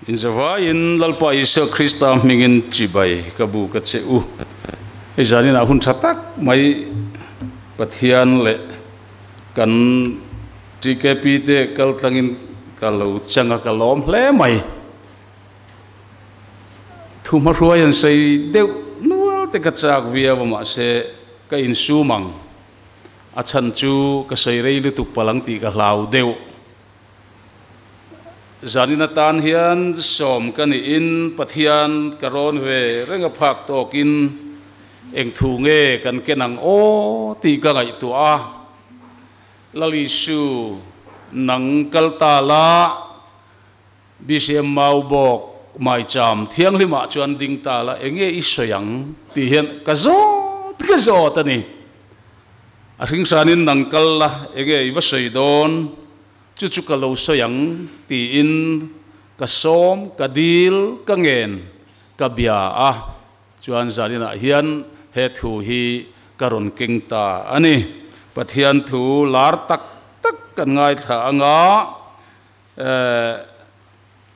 in zawa in lalpa isa Krista mingin cibai kabu kacu izani na hun chatak mai pathian le kan TKP te kal tangin kalau changa kalom le mai thu maruayan say deu nual te kachak via ma se ka insumang achan chu ka say rei lu tuk palang ti ka lau deu zanina tan hian som kan in pathian karon ve renga phak tokin eng thu nge kan kenang o ti ka ngai tu a lali su nang kalta la bisem mau bok mai cham thiang lima chuan ding ta la enge isoyang ti hian ka zo ta ni a ring sanin nang kal la enge iwa soidon chu chu ka lo soyang ti in ka som ka dil ka ngen ka bia a chuan zanina hian he thu hi karon king ta ani pathian thu lar tak tak kan ngai tha anga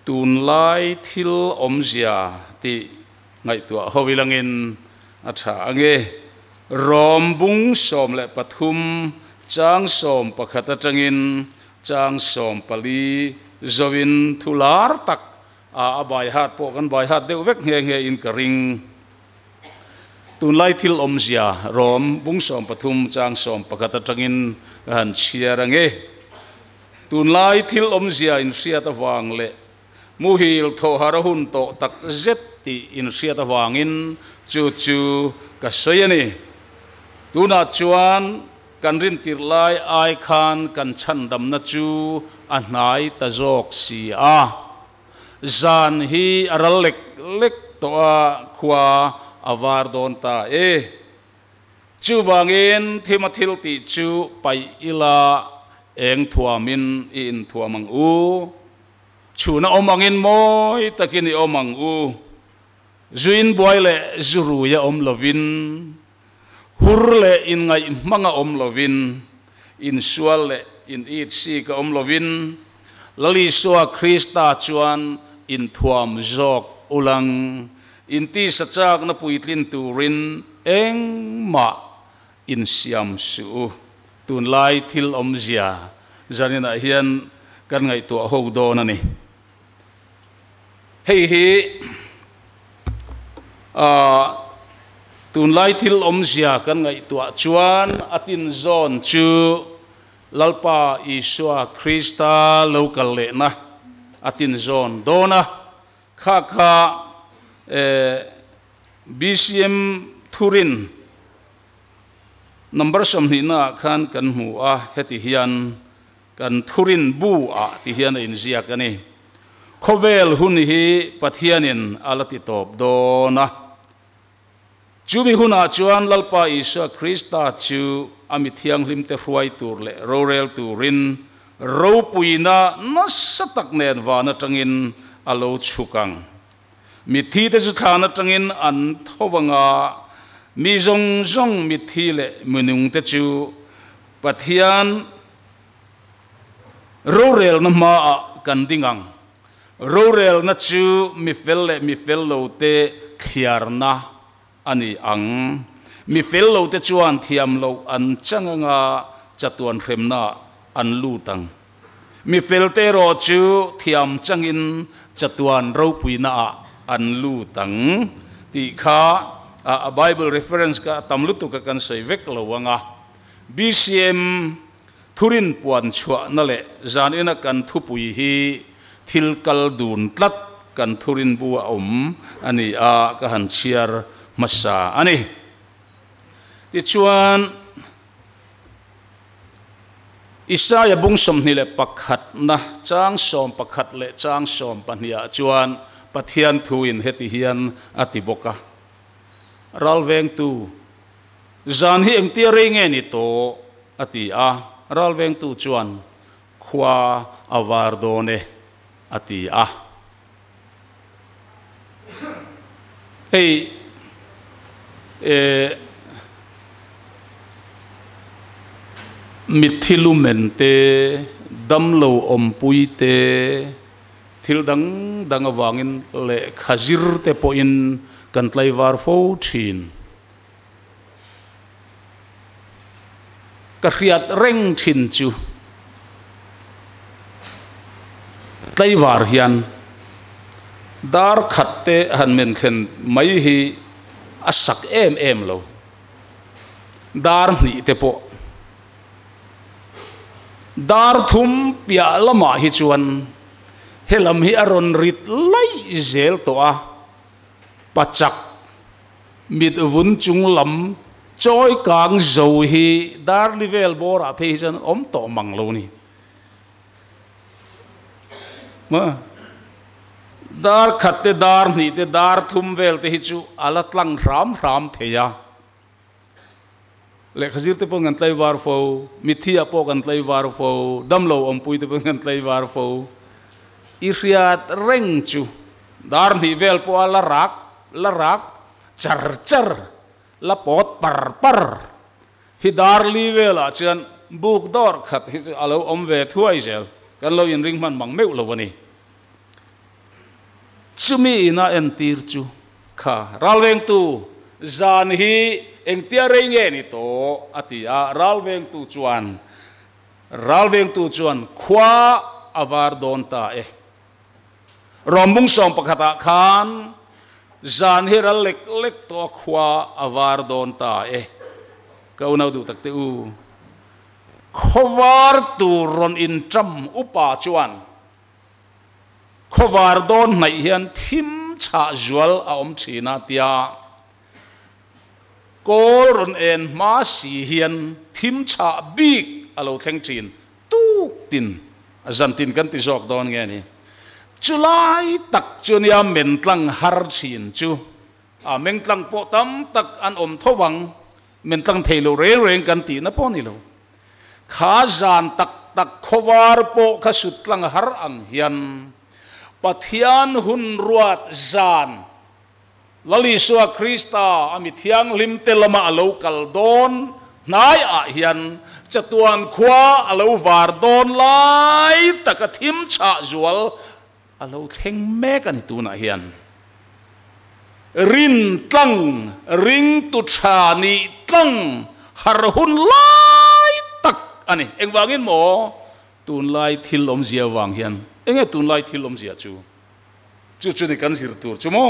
Tunlai Thil Awmzia ti ngai tua hovilangin atha ange rom bung som le pathum chang som pakhata tangin chang som pali zovin thular tak a bai hat po kan bai hat deu vek nge in karing Tunlai Thil Awmzia rom bung som pathum chang som pakhata tangin han chiarange Tunlai Thil Awmzia in siata wang le muhil tho harahun to tak zeti in siata wangin chu chu ka soyani tuna chuan kan rin tirlai ai khan kan chandam na chu anai ta jok si a zan hi aralek lek to a khwa awar don ta e chu wangin thimathil ti chu pai ila eng thuamin in thuamang u chuna omangin moi takini omang u zuin boile zuru ya omlovin hurle in ngai manga omlovin in suale in it si ka omlovin lali soa Krista chuan in thuam jok ulang in ti sachak na puitlin turin eng ma in siam su Tunlai Thil Awmzia zanina hian kan ngai tu ho do na ni hei hi Tunlai Thil Awmzia kan ngai tu chuan atin zon chu lalpa iswa Krista local le na atin zon dona kha kha BCM thurin number som ni na khan kan mu a heti hian kan thurin bu a ti hian in zia kani khovel hun hi pathianin alati top dona chumi huna chuan lalpa isa Krista chu amithiang limte hruai tur le rorel turin ro puina nasatak nen wana tangin alo chukang mithi te su thana tangin an thowanga mi zong zong mithi le munung te chu pathian rorel na ma kan dingang rorel na chu mi fel lo te khiarna ani ang mi fel lo te chuan thiam lo an changanga chatuan hremna an lutang mi fel te ro chu thiam changin chatuan ro puina an lutang ti kha a Bible reference ka tamlutu ka kan sei vek lo wanga BCM thurin puan chua na le zan ina kan thupui hi thil kal dun tlat kan thurin bu om ani a ka han chiar masa ani ti chuan Isaya bung som ni le pakhat na chang som pakhat le chang som pahnia chuan pathian thuin heti hian atiboka ralveng tu zan hi engtia renge ni to ati a ralveng tu chuan khwa awar done ati a hei mithilu mente damlo ompuite thil dang awangin le khazir te po in kan tlai war fo thin ka riat reng thin chu tlai war hian dar khatte han men khen mai hi asak em lo dar ni te po dar thum pia lama hi chuan helam hi aron rit lai zel to a pachak mit vun chung lam choi kang zo hi dar level bora phe chan om to mang lo ni ma dar khatte dar ni te dar thum vel te hi chu ala tlang ram theya le khazir te po ngan tlai war fo mithia po kan tlai war fo damlo om pui te po ngan tlai war fo iriat reng chu dar ni vel po ala rak char la pot par hi dar li vela chan buk dor khat hi alo om ve thuai zel kan lo in ring man mang meu lo wani chumi na en tir chu kha ralweng tu zan hi eng tia rei nge ni to atia ralweng tu chuan khwa avar don ta e rombung som pakhata khan zan hi ral lek to khwa avar don ta e kaunau du takte u khovar tu ron in tram upa chuan khovar don nai hian thim cha zual a om thina tia kol ron en ma si hian thim cha big alo thleng thin tu tin azantin kan ti jok don nge ni chulai tak chunia men tlang har thin chu a meng tlang po tam tak an om thowang men tlang thelo reng kan ti na po ni lo kha zan tak khowar po kha sut tlang har ang hian pathian hun ruat zan lali suwa krista ami thiang lim telama local don nai a hian chatuan khwa alo war don lai takathim cha zual alo theng me kan tu na hian rin tlang ring tu tha ni tlang har hun lai tak ani engwangin mo tunlai thil Awmzia wang hian enge tunlai thil Awmzia chu ni kan sir tur chu mo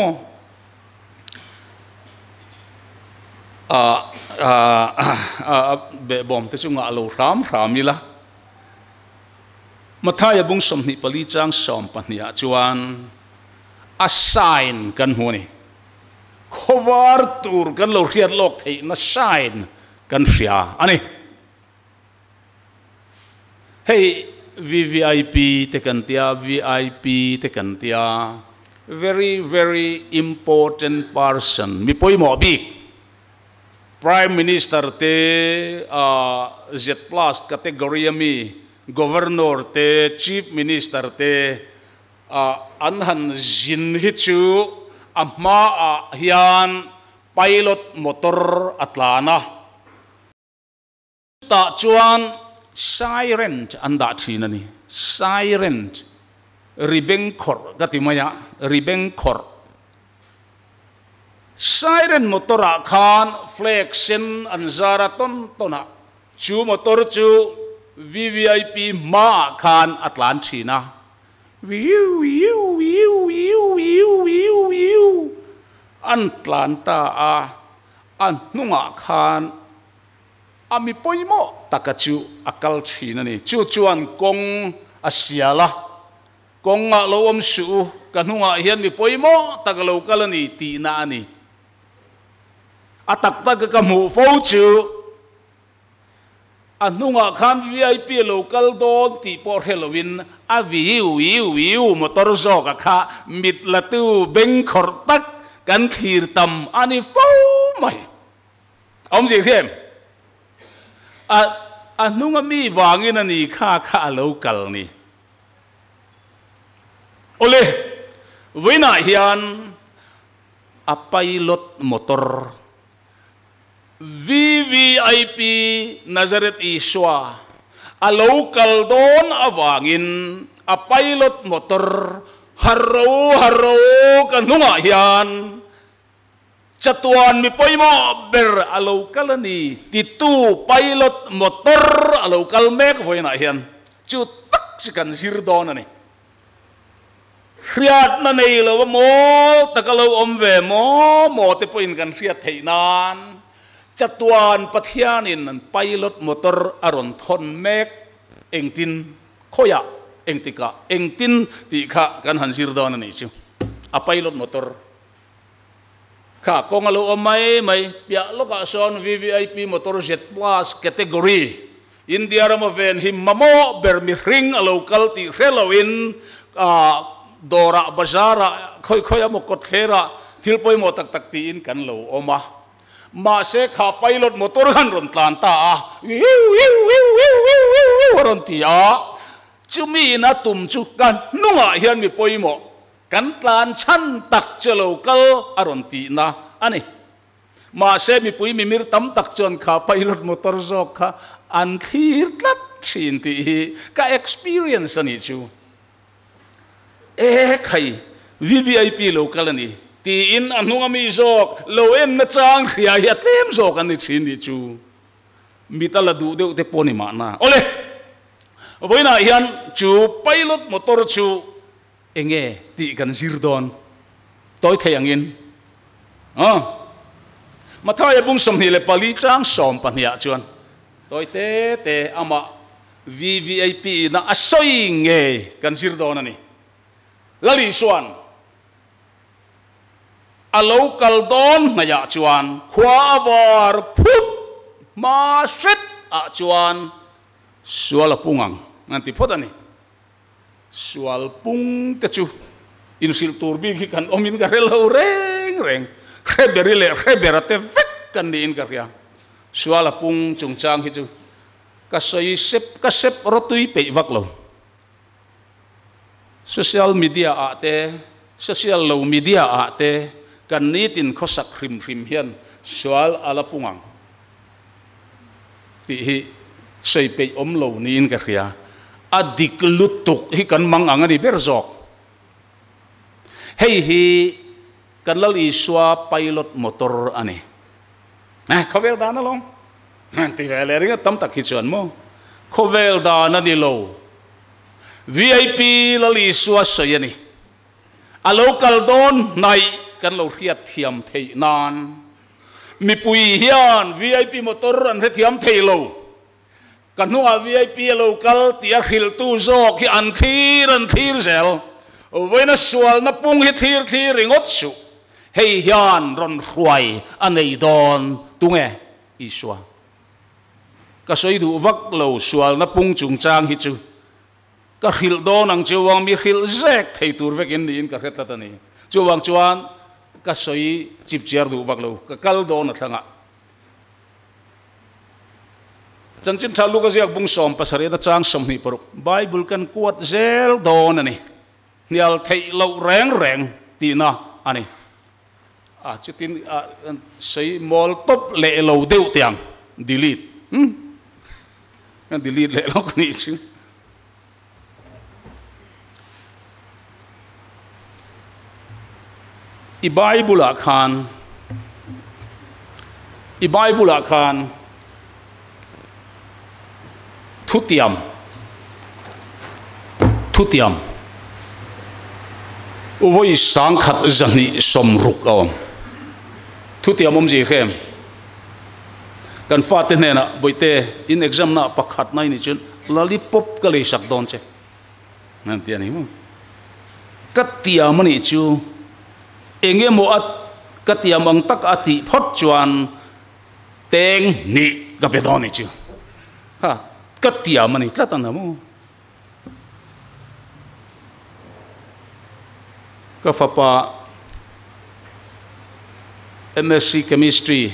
be bom te chu nga lo ram ni la mathaya bung som ni pali chang som pahnia chuan a sign kan huni khovar tur kan lo riat lok thei na sign kan ria ani hey VVIP te kan tia VIP te kan tia very important person mi poi mo big Prime Minister te Z+ category mi Governor te Chief Minister te anhan zin hi chu amma hian pilot motor atlana ta chuan siren anda thina ni siren ribeng khor gatimaya ribeng khor siren motora khan flexen anzara tona chu motor chu VVIP ma khan atlan thina Atlanta an nunga khan ami poimo takachu akal thina ni chu chuan kong asiala konga lo om su kanunga hian mi poimo takalo kalani ti na ani atak tak ka mu fo chu anunga khan VIP local don ti por Halloween a viu motor zo ka kha mit latu beng khor tak kan khir tam ani fo mai om ji hem anunga mi wangin ani kha local ni ole wina hian a pilot motor VVIP Nazareth Iswa a local don awangin a pilot motor haro kan hunga hian chatuan mi poimo ber alo kalani titu pilot motor alo kalmek voina hian chu tak sikan sirdon ani riat na nei lo mo takalo omve mo te poin kan riat theinan chatuan pathianin an pilot motor aron thon mek engtin khoya engtika engtin ti kha kan han sirdon ani chu a pilot motor kha kongalo mai pia loka son VVIP motor jet plus category India rama ven him mamo ber mi ring a local ti relowin dora bazara khoi amo kot khera thilpoi mo tak ti in kan lo oma ma se kha pilot motor han ron tlan ta ron ti a chumi na tum chu kan nunga hian mi poimo kan tlan chan tak che local aron ti na ani ma se mi pui mi mir tam tak chon kha pilot motor zo kha an thir tlat thin ti ka experience ani chu khai VVIP local ani ti in anunga mi zok lo en na chang khia ya tlem zok ani thin ni chu mi tala du de te poni ma na ole voina hian chu pilot motor chu enge ti kan sirdon toy thayangin mathai bung som hi le pali chang som pania chuan toy te ama VVIP na asoi nge kan sirdon ani lali suan a local don na ya chuan khwawar phut ma set a chuan suala pungang nanti phot ani sual pung te chu in sil turbi ki kan omin ka relo reng reberate vek kan ni in karya suala pung chung chang hi chu ka sep rotui pe vaklo social media ate kan nitin khosak hrim hian sual ala pungang ti hi sei pe omlo ni in karya adik lutuk hi kan mang angani berzok hei hi kan lali swa pilot motor ani khovel da na long ti vele ringa tam tak hi chuan mo khovel da na ni lo VIP lali swa soyani a local don nai kan lo riat thiam thei nan mi pui hian VIP motor an he thiam thei lo kan nuwa VIP local tia khil tu zok hi an thir zel voina sual na pung hi thir ringot su hei hian ron hruai anei don tunge iswa ka soi du vak lo sual na pung chung chang hi chu ka khil don ang chuwang mi khil zek thei tur vekin ni in ka hretla tani chuwang chuan ka soi chip chiar du vak lo ka kal don a thlanga chanchin thalu ka ziak bung som pasare da chang som ni paruk bible kan kuat zel don ani nial thei lo reng ti na ani chutin sei mol top le lo deu tiang delete delete le lo ni chu i bible khan thutiam uvoi sang khat zani som ruk awam thutiam om ji khem kan fa te na boite in exam na pakhat nai ni chun lollipop ka le sak don che nan ti ani mo katiam ni chu enge mo at katiam ang tak ati phot chuan teng ni ka pe don ni chu ha katiam ni tlatan mo ka fa pa MSc chemistry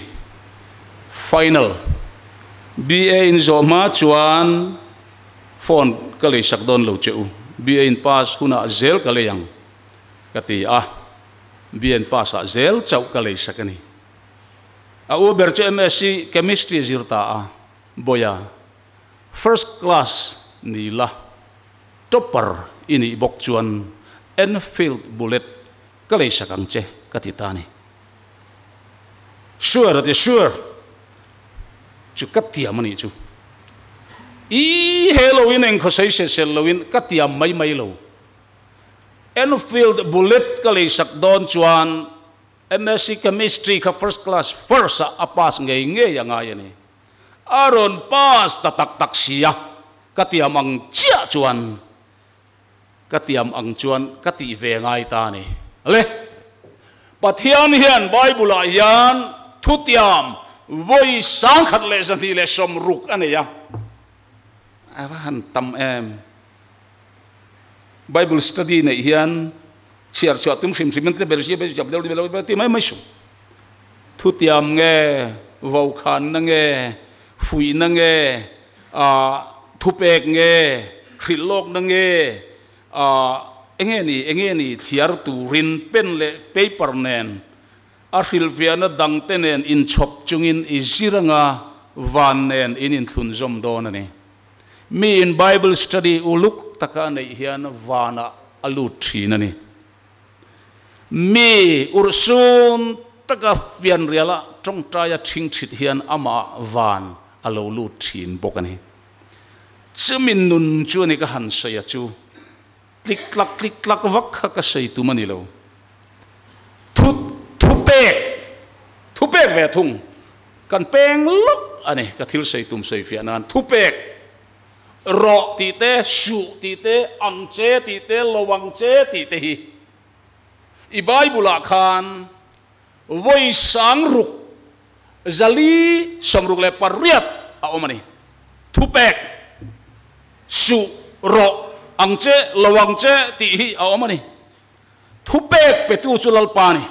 final BA in zoma chuan phone ka le sak don lo cheu BA in pass huna zel ka le yang kati BA in pass a zel chau ka le sakani a uber che MSc chemistry zirta boya first class ni la topper ini bok chuan Enfield bulletก็เลยสักังเจก็ติดตานี่sure แต่ sure จุกัดเตียมันนี่จูอีเฮโลวีนเองเขาใช้เซลโลวีนกัดเตียไม่โล Enfield bullet ก็เลยสักโดนจวน MSc chemistry ค่ะ first class first อาปัสเงี้ยยังไงนี่อารอนปัสตักเสียกัดเตียมังเจ้าจวนกัดเตียมอังจวนกัดตีเวงไงตานี่เลยปะเทียนเฮียนไบเบิลเฮียนทุติยามวัยสังขัดเลสันทีเลสมรุกอันนี้ยะว่าหันตำไบเบิลสตัดี้เนี่ยเฮียนเชียร์ชอตุ้มสิมมันจะเบลชีเบลจับเดลที่ไม่สุทุติยามเงวาวขันนั่งเงฟุยนั่งเงทุเปกเงขิลโลกนั่งเงเองนี่เทียร์ตูรินเป็นเล่เปเปอร์เนนอาริลเฟียนดังเตนอินชอบจุงอินอิจิรังาวานเนนอินทุนจอมโดนนี่มีอินไบเบิลสตัดี้อุลุกตะการในเฮียนวานาอลูทีนั่นนี่มีอุรสุนตะกาเฟียนเรียละจงใจทิ้งชิดเฮียนอามาวานอลูทีนบอกกันนี่จะมีนุนจูนี่ก็หันเสียจูคลิกลักวักขกษัยตุมันนี่เราทุเปกเวทุงกันเปงลุกอันนี้ก็ทิลใส่ตุมใส่เฟียนันทุเปกรอตีเตสุตีเตอังเจตีเตระวังเจตีเตฮีอีไบบุลาคานวัยสังรุกจลีสังรุกเลปารียดเอามานี่ทุเปกสุรออังเจระวังเจตีฮีเอามานี่ทุเปกเปตูจุลลปานี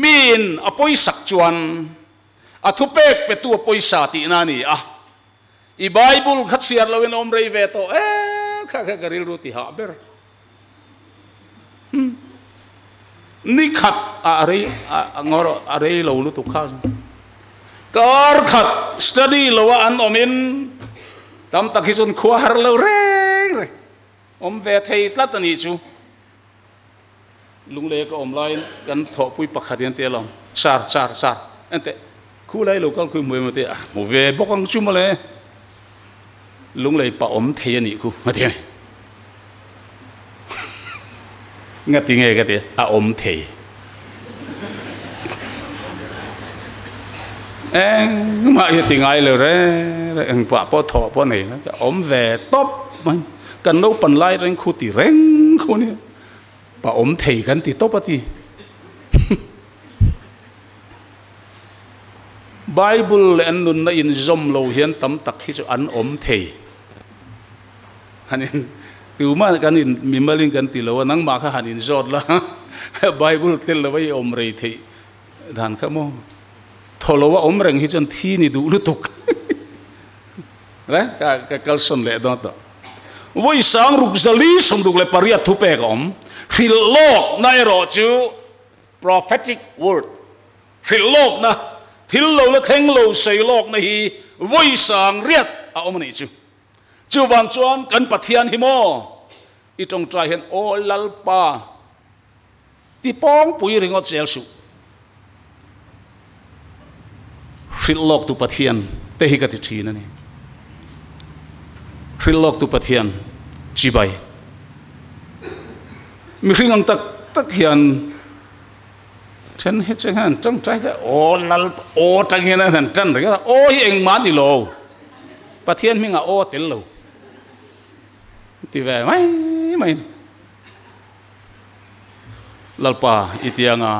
มีนอภัยสักจวนทุเปกเปตูอภัยสาตินานี่อีไบเบิลขัดเสียเราเป็นอมเรย์เวโตข้ากริลรูติฮาเบอร์นี่ขัดอะไรงอรอะไรเราลุตุข้าวการขัดสตัดี้เราว่าอันอมินทำตะกี้จนขวาเราเร่อมเวทให้ตัดนี่จูลุงเล็กอมไลน์กันถอปุยปักขัดยันเตลองซาร์อันเตคู่ไล่ลูกก็คือมวยมาเตะมวยเวบอกกังจุมาเลยลุงเลยปะอมเทียนี่กูมาเทียงัดยังไงกันเตะอมเทียมาอย่างที่ไงเลยเร่งปะปะถอปะไหนนะอมเวตบมันกันโนปันไล่เร่งคู่ตีเร่งคู่นี้ปะอมเทียกันตีตบปะตีไบเบิลอันนุนอินจอมโลเฮียนตั้มตักที่จะอันอมเทฮันนี้ติวมากันอินมิมาลิงกันติลว่านังมาข้าฮันอินจอดละไบเบิลติลว่าอมเรย์เทท่านข้าโมทอลว่าอมเร่งที่จนที่นี่ดูลุตุกแล้วก็กัลสันเล่ดอนต่อว่าสังรุกซาลีสมดุกเลปาริยทุเปกอมฟิลโลกในรอจู prophetic word ฟิลโลกนะทิลโลและเทงโลใส่โลกนี่วัยสังเรียดเอามานี่จูวันจวนกันปะเทียนหิโมอีตรงใจเห็นโอลัลปาที่ป้องปุยริงอดเซลสุฟิลโลกตุปะเทียนเตหิกติทีนั่นนี่ฟิลโลกตุปะเทียนจีบายมีสิ่งตักเขียนฉันเห็นฉันจังใจแต่โอ้ลัลโอ้จังเห็นนั่นจันหรือว่าโอ้ยเองมาดิโลปะเทียนมิงอ่ะโอ้เต็มโลที่ว่าไม่ลัลปาอิตยังอ่ะ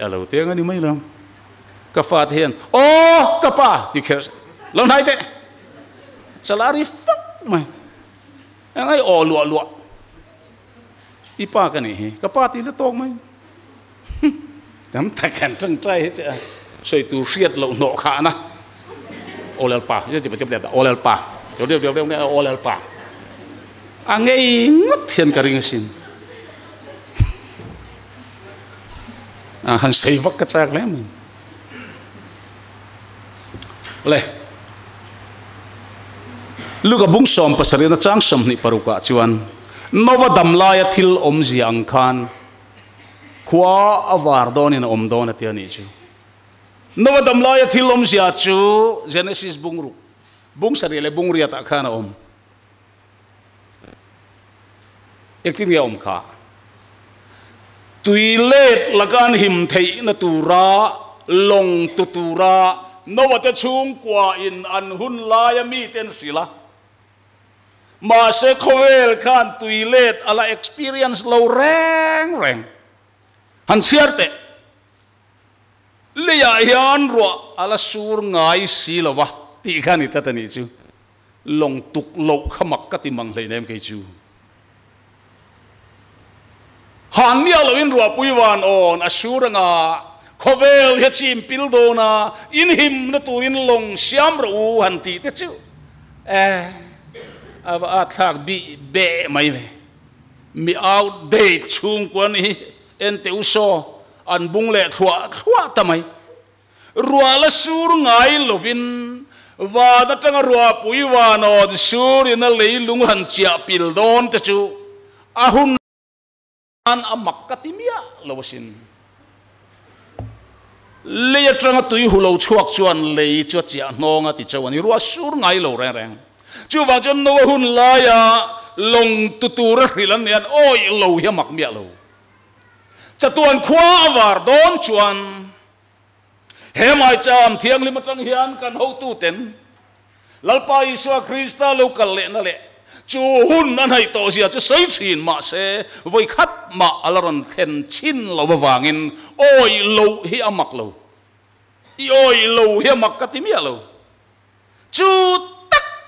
อะไรเตียงอันนี้ไม่ลงกฟ้าเทียนโอ้กฟ้าที่เคสลองไหนเตะสลาริฟักไม่ยังไงโอ้ลัวอีป้ากันนี่กฟ้าที่ละตกไหมแต่ถ้าแข่งจังใจจะใส่ตู้เสียดเหล่าโนขานะโอเลลปาจะเดี๋ยวโอเลลปาเดี๋ยวโอเลลปาอันนี้งดเทียนกระริงสินหันใส่วักกระจายแล้วมึงเลยลูกกับบุ้งสอมภาษาเรียนจ้างสมนิปรุกะจวน nova damlai thil Awmzia ang khan khwa awar don in om don atia ni chu nova damlai thil Awmzia chu Genesis bungru bung sarele bungria ta khana om ektin ya om kha tuilet lagan him thei na tura long tutura nova te chung kwa in an hun la mi ten sila mà sẽ khowel khan tuilet ala experience lo reng reng han siarte leya hian ro ala sur ngai si lo wa ti khan ita tani chu long tuk lo khamak ka ti mang hlei nem ke chu han nia lo in ro puiwan on asur nga khowel he chim pil do na in him na tu in long siam ro han ti te chu a thak bi be mai me mi outdate chung kwa ni ente uso an bung le thua tamai ruala sur ngai lovin wa da tanga ruwa pui wa no sur in a leilung han chia pil don te chu ahun an amak katimia lowasin le tanga tui hulo chuak chuan le chu chia nonga ti chawani ruwa sur ngai lo reng reng chú vàng cho nô hun la ya long tu ra hilan yan oi lo ya mak mia lo cha tuan khwa war don chuan he mai cham thiang lim tang hian kan ho tu ten lalpa isu krista lo kal le na le chú hun nan hai to sia chu sei chin ma se voi khat ma alaron khen chin lo wangin oi lo hi amak lo i oi lo hi mak katimia lo chú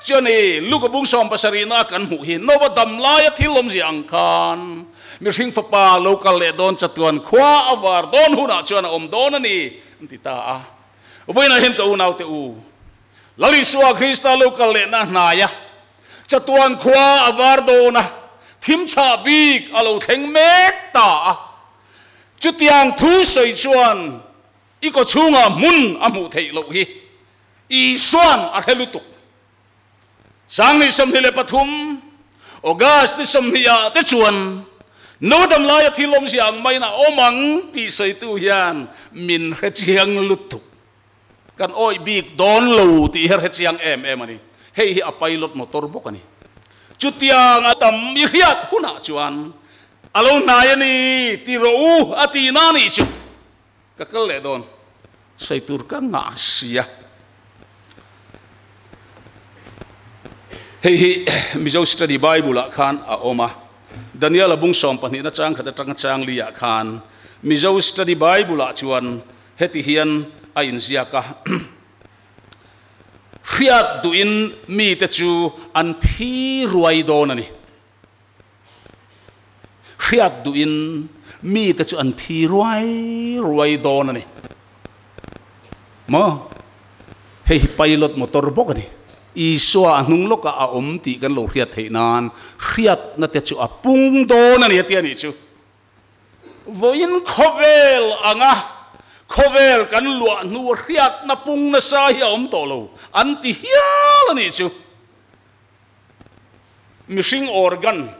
cho nên lúc bung som pasarina kan hu hin nova damlai thil Awmzia ang khan mi sing fa pa local le don chatuan khwa awar don huna chuan om don ani tita a voina hin ka unau te u lali suwa krista local le na ya chatuan khwa awar dona thim cha bik alo theng mek ta chutiang thu soi chuan i ko chunga mun amu thei lo hi i suan a helutuk sang ni som thile pathum August ni som hiya te chuan no dam lai thil Awmzia ang mai na omang ti sei tu hian min he chiang lutuk kan oi bik don lo ti her he chiang em ani hei hi a pilot motor bok ani chutiang atam mi hiat huna chuan alo nai ani ti ro ati na ni chu ka kal le don sei tur ka nga sia hei mizo study Bible la khan a oma Daniel abung som pani na chang khata tang chang liya khan mizo study Bible la chuan heti hian a in zia ka khiat du in mi te chu an phi ruai don ani khiat du in mi te chu an phi ruai don ani mo hei pilot motor bok ani iswa nung loka a om ti kan lo khiat theinan khiat na te chu apung do na ni ti ani chu voin khovel anga khovel kan lua nu khiat na pung na sa hi om to lo an ti hial ani chu missing organ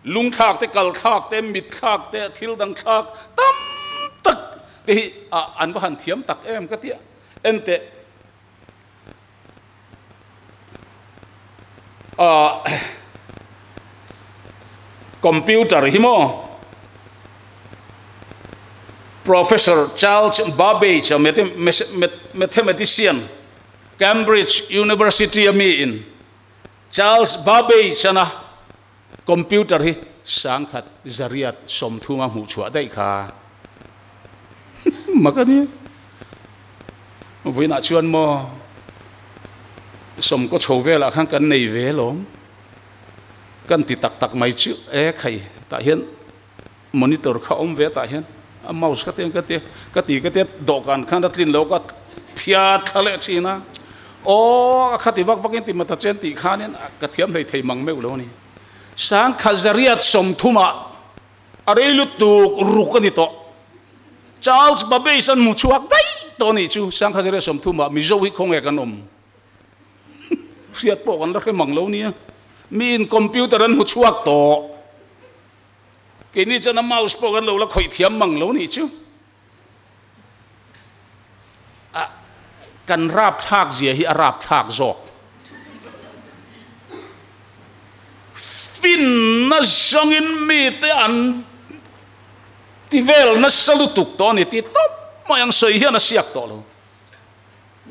lung thak te kal thak te mit thak te thil dang thak tam tak te an ba han thiam tak em ka tia ente computer himo Professor Charles Babbage a mathematician Cambridge University in Charles Babbage na computer hi sangkhat zariat som thuma mu chua dai kha makani voina chuan mo som có chầu về là khang cần này về lắm cần thì tắc máy chịu khai tại hiện monitor không về tại hiện mouse cái tiền độกันkhang đặt lên lâu cái phiat thale china ô khát thì vác cái mà ta chen thì khang nên cái thiam này thầy mang mèo lâu này sáng khazariat som thuma ở đây lúc tu ruk cái to Charles Babbage mu chuak dai to ni chu sang khazariat som thuma mi zo hi không nghe cái nom phiat bộ con đó cái măng lâu nia min computer an hu chuak to cái này cho nó mouse po kan lo la khoi thiam mang lo ni chu kan rap thak zia hi rap thak zok fin na zongin mi te an ti vel na salutuk to ni ti top ma yang soi hi na siak to lo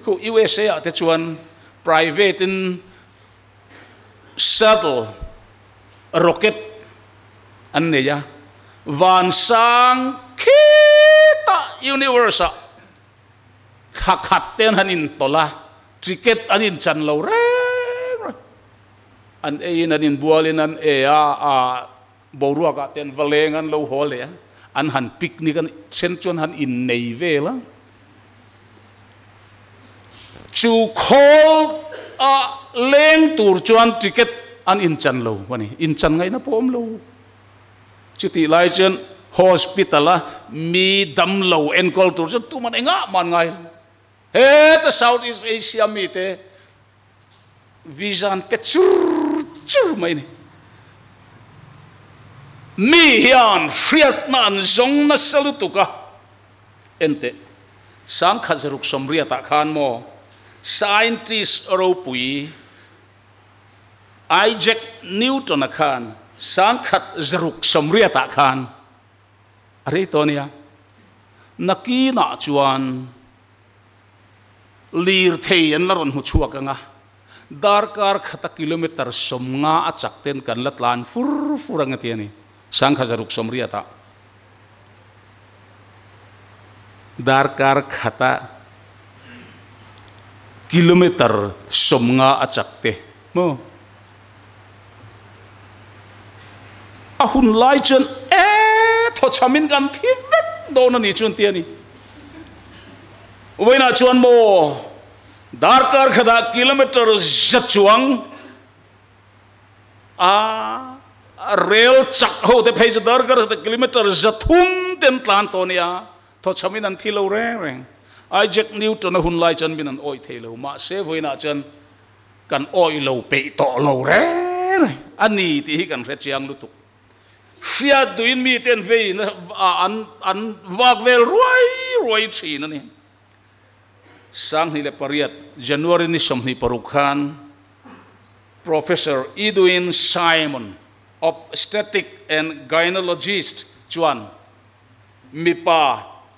ku USA te chuan private in shuttle rocket an ne ya van sang kita universe khakhat ten hanin tola ticket anin chan lo re an ein anin bualin an a borua ka ten valengan lo hole an han picnic an chen chon han in nei vela chu khol a leng tur chuan ticket an in chan lo wani in chan ngai na pom lo chuti lai chen hospital a mi dam lo en kol tur chen tu man enga man ngai he ta Southeast Asia mi te vision pe chur mai ni mi hian friat nan zong na salutuka ente sang khazaruk somria ta khan mo scientist ropui Isaac Newton khan sang khat zaruk somria ta khan are tonia naki na chuan lir thei an laron hu chuak anga darkar khata kilometer somnga achak ten kan latlan fur anga tiani sang khajaruk somria ta darkar khata kilometer somnga achak te mo ahun lai chen tho chamin kan thi vek do na ni chun tiani Uwena chuan mo darkar khada kilometer zachuang rail chak ho te phei darkar khada kilometer zathum ten tlan tonia tho chamin an thilo reng Isaac Newton hun lai chan bin an oi thelo ma se voina chan kan oi lo pe to lo re ani ti hi kan re chiang lu tu sia duin mi ten ve an wak vel roi chi na ni sang hi le pariat January ni somni parukhan Professor Edwin Simon obstetric and gynecologist chuan mipa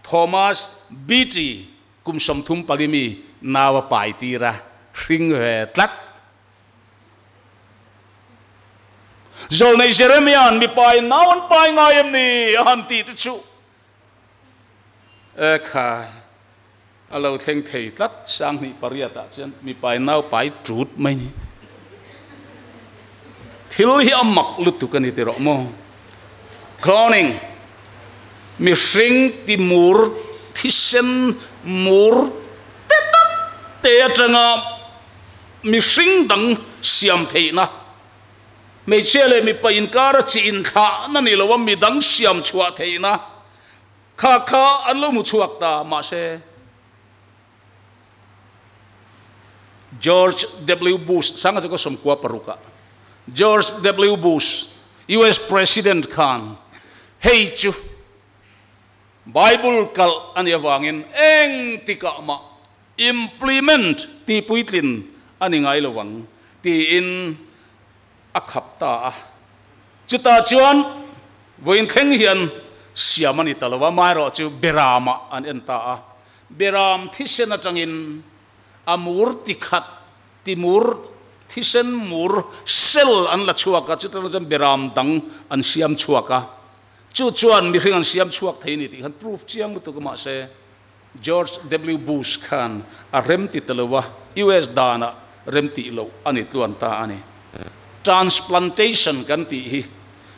Thomas Beatty kum somthum palimi nawa pai tira ring he tlak zol nei Jeremian mipai nawan pai ngayem ni anti chu kha alo theng thei tlat sang ni pariata chen mi pai nau pai trut mai ni thil hi amak lutu kan ti ro mo cloning mi sing ti mur thisen mur te atanga mi sing dang siam theina me chele mi pa in kar chi in kha na ni lo mi dang siam chua theina kha an lo mu chuak ta ma se George W. Bush sanga ko somkwa paruka George W. Bush US President Khan hey chu Bible kal ania wangin eng tika ma implement ti puitlin ani ngai lowang ti in akhapta chuta chuan voin kheng hian siamani talawa mai ro chu berama an enta beram thisen atangin amur tikhat timur thisen mur sel an la chuaka chutan jam beram dang an siam chuaka chu chuan mi hring an siam chuak theini ti han proof chiang tu ma se George W. Bush Khan a remti talawa US dana remti lo ani tluan ta ani transplantation kan ti hi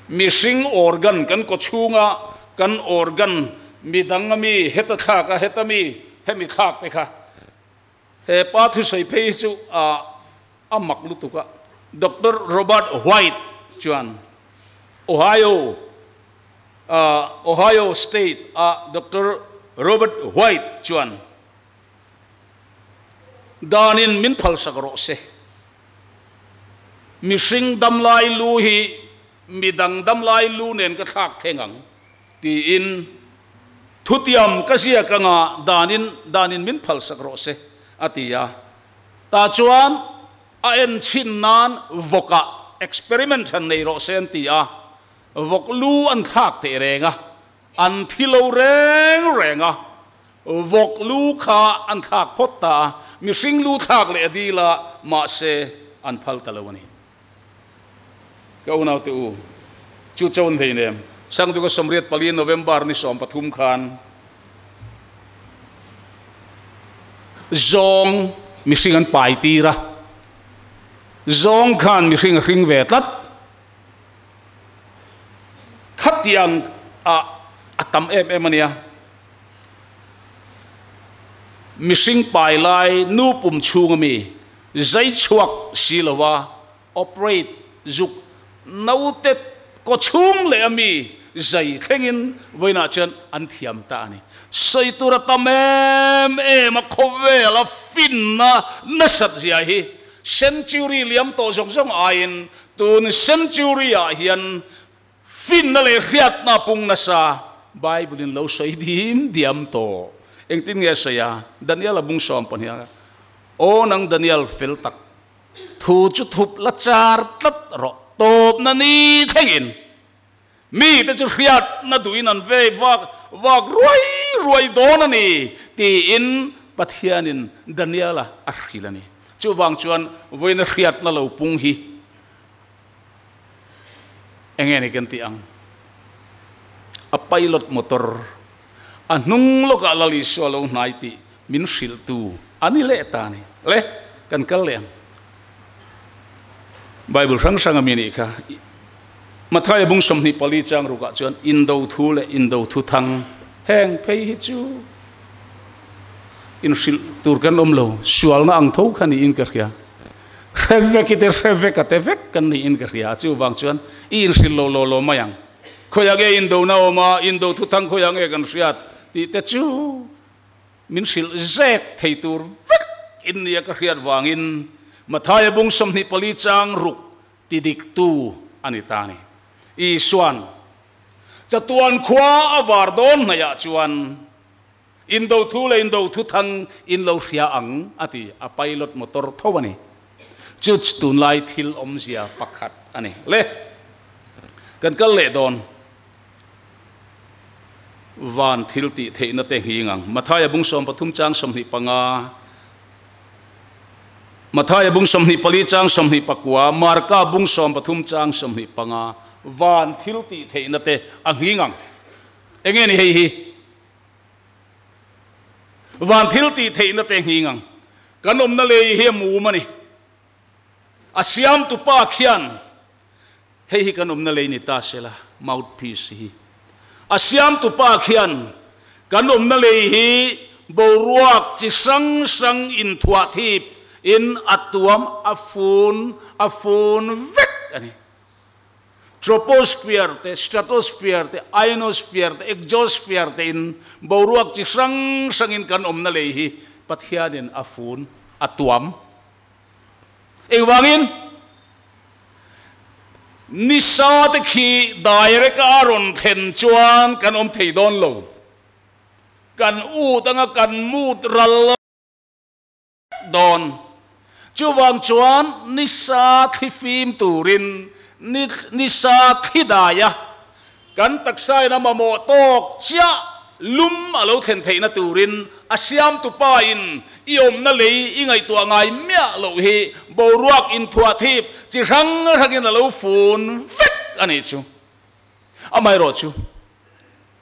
missing organ kan ko chunga kan organ mi dangami heta kha ka hetami hemi khak te kha he pathu sei phei chu a maklu tuka Dr. Robert White chuan Ohio State Dr. Robert White chuan danin min phal sakro se mi sing dam lai lu hi mi dang dam lai lu nen ka thak thengang ti in thutiam ka sia ka nga danin min phal sak ro se atia ta chuan a en chin nan voka experiment han nei ro sen tia vok lu an thak te renga an thilo renga vok lu kha an thak photta mi sing lu thak le adila ma se an phal talawani ka unau te u chu chon theinem sang tu ko somriat pali November ni som pathum khan zong mi sing an pai tira zong khan mi sing ring ve tlat khát yang tam em ania mi sing pai lai nu pum chung mi zai chuak silawa operate zuk naute ko chung le ami zai thengin voina chen an thiam ta ani sei tura tamem em khove la fin na sat zia hi century liam to jong jong ain tun century a hian fin na le riat na pung na sa bible in lo sei dim diam to eng tin nge saya Daniel abung som pon hiang o nang Daniel fel tak thu chu thup la char tat ro top na ni thengin mi te chu riat na duin an ve wak ruai don ani ti in pathianin Daniela a khilani chu wang chuan voina riat na lo pung hi engeni kan tiang a pilot motor anung loka lali solo naiti min sil tu ani le tani le kan kalem bible rang sang amini kha mathai bung somni pali chang ruka chuan indo thu le indo thu thang heng phei hi chu in sil tur kan omlo sual na ang tho khani in ka khia revek kan ni in ka khia chu wang chuan in sil lo mayang khoyage indo na oma indo thu thang khoyang e kan riat ti te chu min sil zek theitur vek in nia ka riat wangin mathai bung somni pali chang ruk ti dik tu anitani i swan chatuan khwa awar don na ya chuan indo thu le indo thu thang in lo ria ang ati a pilot motor thowani chuch tunlai thil Awmzia pakhat ani le kan kal le don van thil ti theina te hingang mathai bung som pathum chang somni panga mathai bung somni pali chang somni pakwa marka bung som pathum chang somni panga van thil ti theina te a hingang engeni hei hi van thil ti theina te hingang kanom na le hi mu mani asiam tu pa khian hei hi kanom na le ni ta sela mouthpiece hi asiam tu pa khian kanom na le hi boruak chi sang in thua thip in atuam afun vek ani troposphere te stratosphere te ionosphere te exosphere te in boruak chi sang in kanom na le hi pathianin afun atuam wangin nisa te khi direct aron then chuan kan om thei don lo kan u tanga kan mut ral don chu wang chuan nisa thi phim turin nisa thi daya kan taksai na mamo tok chia lum alo then thei na turin asiam tu pa in iom na lei ingai tu angai mia lo hi boruak in thua thip chi rang in alo fun vek ani chu amai ro chu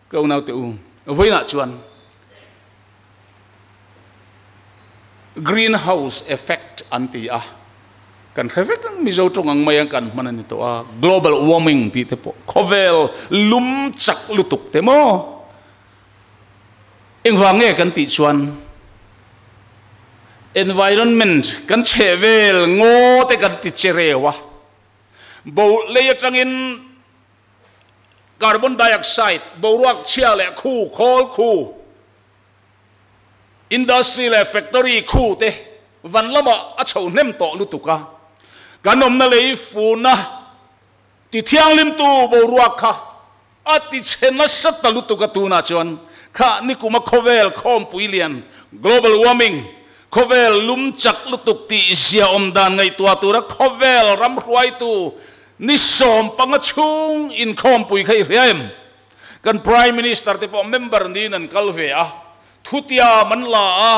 ko nau te u voina chuan greenhouse effect anti a kan effect mi zo tong ang mayang kan manan to a global warming ti te po khovel lum chak lutuk te mo eng wange kan ti chuan environment kan chevel ngo te kan ti cherewa bo le atangin carbon dioxide boruak chia le khu khol khu industry le factory khu te van lama a chho nem to lutuka kan om na lei fu na ti thiang lim tu bo ruak kha ati chena sat talu tu ka tu na chuan kha ni kuma khovel khom puilian global warming khovel lum chak lutuk ti sia om dan ngai tua tu ra khovel ram ruai tu ni som panga chung in khom pui khai rem kan prime minister te po member ni nan kalve a thutia manla a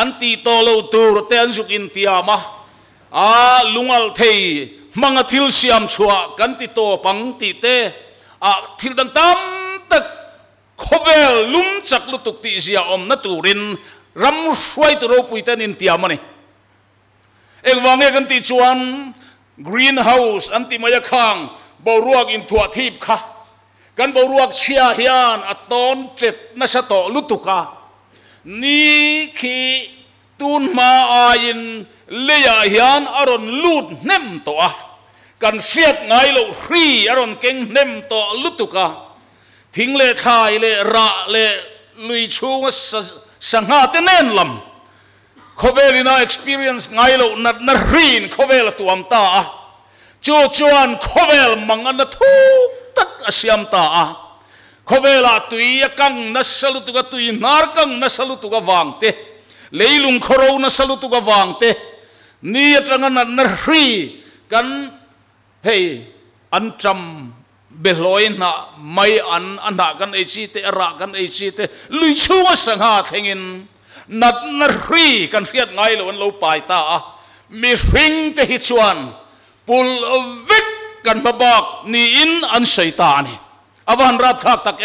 anti to lo tur te an suk in tiama a lungal thei manga thil siam chua kan ti to pang ti te a thil dang tam tak khovel lum chak lutuk ti sia om na turin ram suai tu ro pui tan in tiama ni ek wange kan ti chuan greenhouse anti maya khang boruak in thua thip kha kan boruak chia hian aton chet na sa to lutuka ni khi tun ma ain leya hian aron lut nem to a kan siat ngai lo free aron keng nem to lutuka thing le thai le ra le lui chung sangha te nen lam khovelina experience ngai lo na rin khovel tuam ta a chu chuan khovel mangan thuk tak asiam ta a khovela tui kang na salutu ka tui nar kang na salutu ka wangte leilung khoro na salutu ka wangte ni atrangan na ri kan hey ancham beloi na mai ana kan echi te ra kan echi te lui chunga sangha thengin nat na ri kan riat ngai lo an lo pai ta a mi ring te hi chuan pul vek kan babak ni in an shaitani awan rap thak tak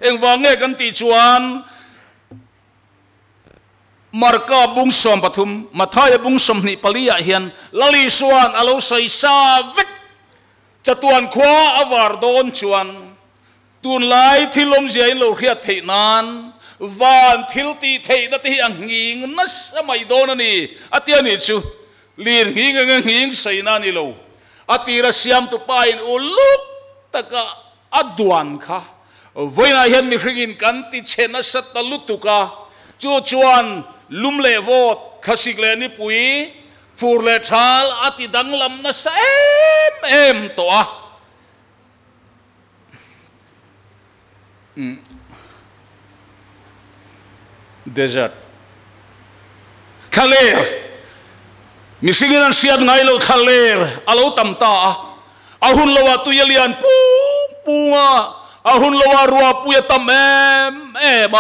eng wange kan ti chuan marka bung som pathum mathaya bung som ni palia hian lali suan alo sai sa vek chatuan khwa awar don chuan tunlai thil Awmzia in lo riat theinan van thil ti thei na ti ang nging na samai don ani atiani chu lir nging sai na ni lo atira siam tu pain uluk taka aduan kha voina hian mi ringin kan ti chena sat ta lutuka chu chuan lum le vot khasik le ni pui fur le thal ati danglam na sa em to a desert khaler mi singin an siat ngai lo khaler alo tam ta ahun lawa tu yalian punga ahun lawa ruwa puya tam em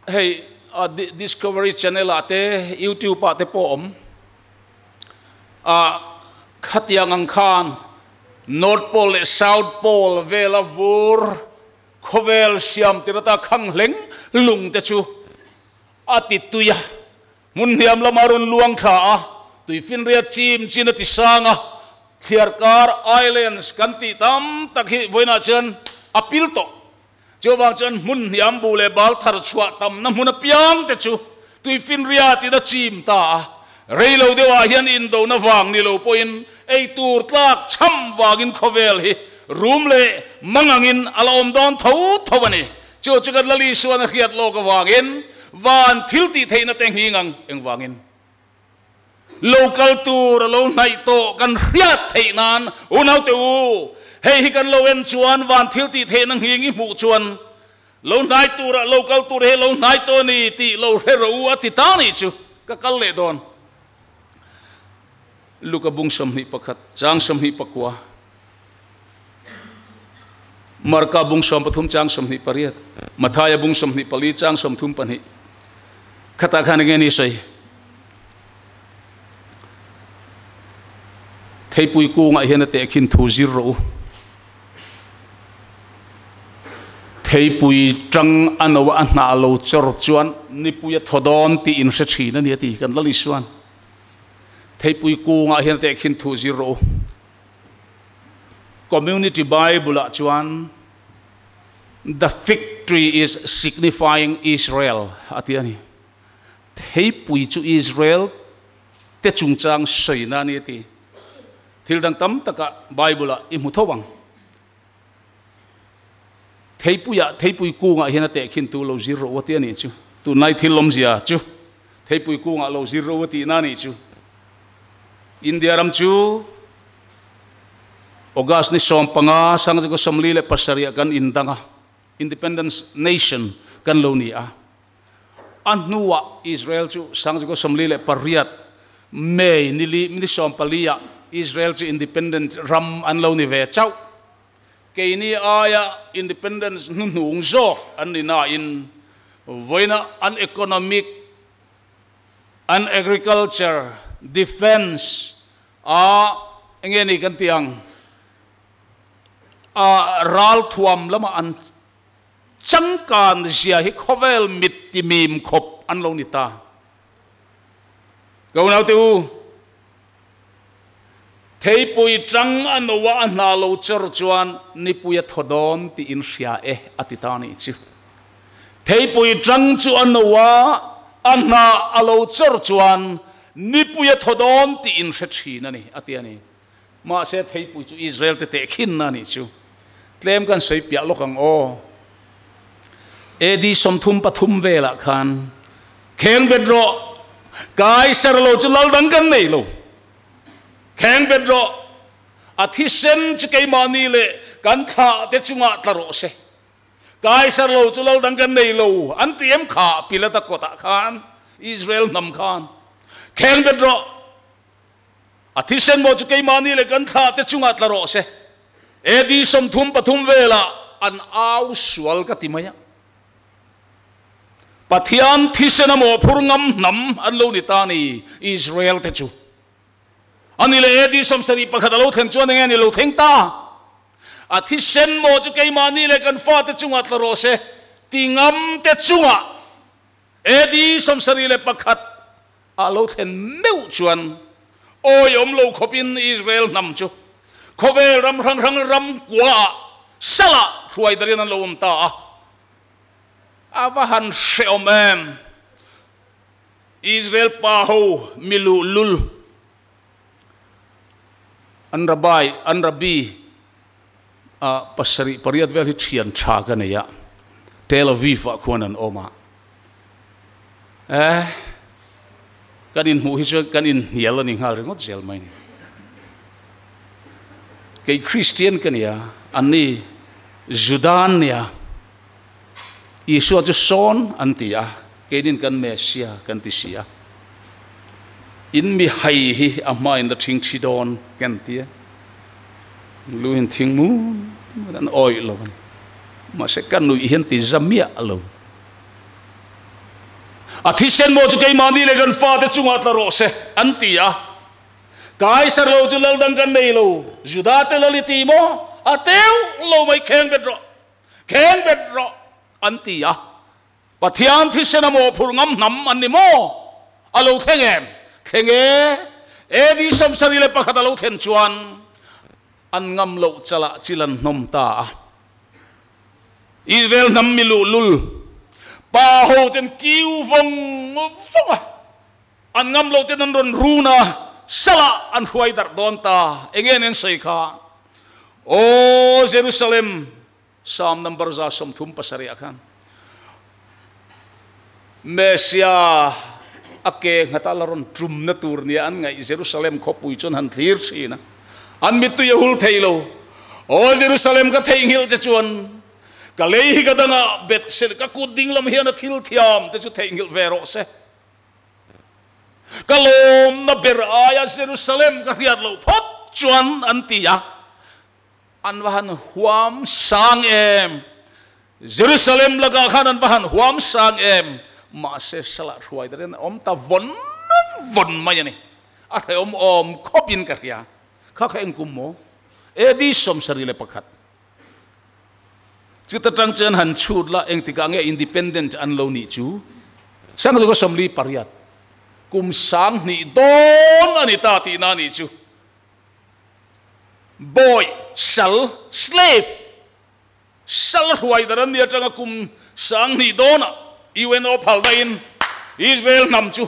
hey Discovery Channel ate YouTube ate po khatiang ang khan North Pole South Pole vela vur khovel siam tirata khang leng lung te chu ati tuya mun hiam lamarun luang kha tui fin ria chim china ti sanga Thiarkar Islands kanti tam takhi voina chen apil to chowang chen mun hiam bule bal thar chua tam na mun piang te chu tui fin ria ti da chim ta reilo dewa hian in do na wang ni lo poin ei tur tlak cham wangin khovel hi room le mangangin alom don thawani chu chukat lali suan khiat lo ka wangin van thil ti theina teng hingang eng wangin local tour lo nai to kan riat theinan unau te u hei hi kan lo en chuan van thil ti theina hingi mu chuan lo nai tour local tour he lo nai to ni ti lo re ro ati ta ni chu ka kal le don luka bung som ni pakhat chang som ni pakwa marka bung som pathum chang som ni pariat mathaya bung som ni pali chang som thum pani khata khan nge ni sei thei pui ku nga hian te khin thu zir ro thei pui tang anawa anna lo chor chuan ni puya thodon ti in se thina ni ti kan lali suan thei pui ku nga hian te khin thu zir ro community bible chuan the fig tree is signifying Israel atiani thei pui chu Israel te chungchang soina ni ti thil dang tam taka bible i mu thawang thei pui ku nga hian te khin tu lo zir ro atiani chu tu nai thil Awmzia chu thei pui ku nga lo zero ti na ni chu India ram chu August ni som panga sang ko somli le pasaria kan indanga independence nation kan lo ni a annuwa Israel chu sang ko somli le pariat May nili mi som palia Israel chu independent ram an lo ni ve chau ke ni aya independence nung zo an ni na in voina an economic an agriculture defense engeni kan tiang ral thuam lama an changkan sia hi khovel mit ti mim khop an lo ni ta Gau nau tu thei pui trăng an wa an na lo chur chuan ni puya thodon ti in sia atitani chu thei pui trăng chu an wa an na alo chur chuan ni puya thodon ti in sethi na ni atiani ma se thei pui chu Israel te khin na ni chu tlem kan sei pia lokang o edi somthum pathum vela khan kheng bedro Kai sarlo chu lal dang kan nei lo kheng bedro athi sen chu kai mani le kan kha te chunga tlaro se kai sarlo chu lal dang kan nei lo an tiem kha pilata kota khan Israel nam khan kheng bedro athi sen mo chu kai mani le kan kha te chunga tlaro se edi som thum pathum vela an au swal ka timaya Pathian thisena mo phurngam nam an lo ni ta ni Israel te chu anile edi somsari pakhat lo then chuan nge ni lo theng ta a thisen mo chu ke mani le kan fa te chunga tlaro se tingam te chunga edi somsari le pakhat a lo then meu chuan oi om lo khopin Israel nam chu khove ram rang rang ram kwa sala ruai darin an lo om ta Avahan sheomem Israel paho milu lul an rabi pasari pariat vel thian tha kan ya Tel Aviv a khuanan oma kanin mu hi kanin hial ani ngal ringot zel mai ke Christian kan ya ani Judan ya Isu aja son antia kedin kan Mesia kan tisia in mi hai hi ama in the thing chidon kan tia luin thing mu dan oi lo ma se kan nu hian ti zamia lo athisen mo chu kai mani le gan fa te chunga tla ro se antia kai sar lo chu lal dang kan nei lo juda te laliti mo ateu lo mai kheng bedro Antia Pathian thisena mo phurngam nam anni mo alo thenge edi somsari le pakhat alo then chuan an ngam lo chala chilan nom ta Israel nam milu lul pa ho ten kiu vong an ngam lo ten an ron runa sala an huai dar don ta engen en sei kha o Jerusalem Psalm number za som thum pasari akhan Mesia ake ngatalaron trum na tur ni an ngai Jerusalem khopui chon han thlir sina an mitu yahul thailo o Jerusalem ka theingil che chuan ka lei ka dana bet se ka kuding lam hian thil thiam te chu theingil vero se kalom na ber aya Jerusalem ka hiat lo phot chuan antia Anwahan huam sang em Jerusalem laga khan anwahan huam sang em ma se salat huai daren om ta von mai ni a om khopin ka kya kha engkum mo edi som sarile pakhat chita tang chen han chut la eng tika nge independent an lo ni chu sang ko somli pariat kum sang ni don ani ta ti na ni chu boy sal slave sal huai daran dia tanga kum sang ni dona iwen o phaldain Israel nam chu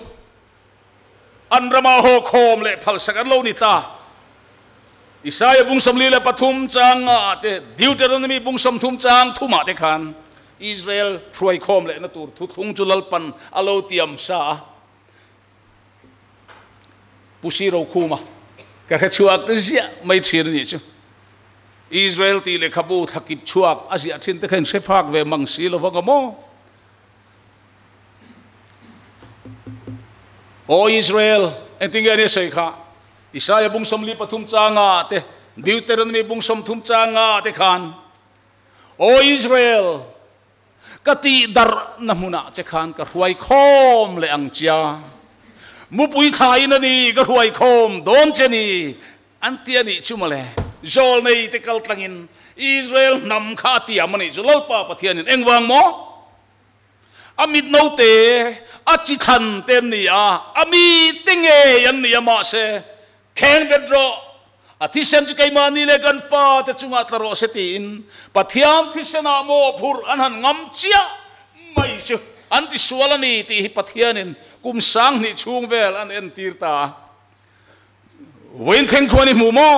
anrama ho khom le phal sakan lo ni ta Isaiah bung samli le pathum chang te Deuteronomy bung sam thum chang thuma te khan Israel ruai khom le na tur thu thung chulal pan alo tiam sa pusi ro khu ma ka chuak zia mai thir ni chu Israel ti le khabu thakip chuak asia thin te khen sefak ve mangsi lo wa mo o Israel entingani sei kha Isaiah bungsom li pathum changa te Deuteronomy bungsom thum changa te khan o Israel kati dar namuna che khan ka huai khom le angchia mupui thai na ni ka huai khom don che ni antiani chumale zol nei te kal tlangin Israel nam kha ti amani zolal pa pathianin engwang mo amit no te achi than ten ni a ami tinge yan ni ma se kheng bedro athisen chu kai mani le kan pa te chunga tlaro setin pathiam thisena mo phur anhan ngam chia mai chu anti sualani ti pathianin kum sang ni chung vel an en tirta wen theng khoni mu mo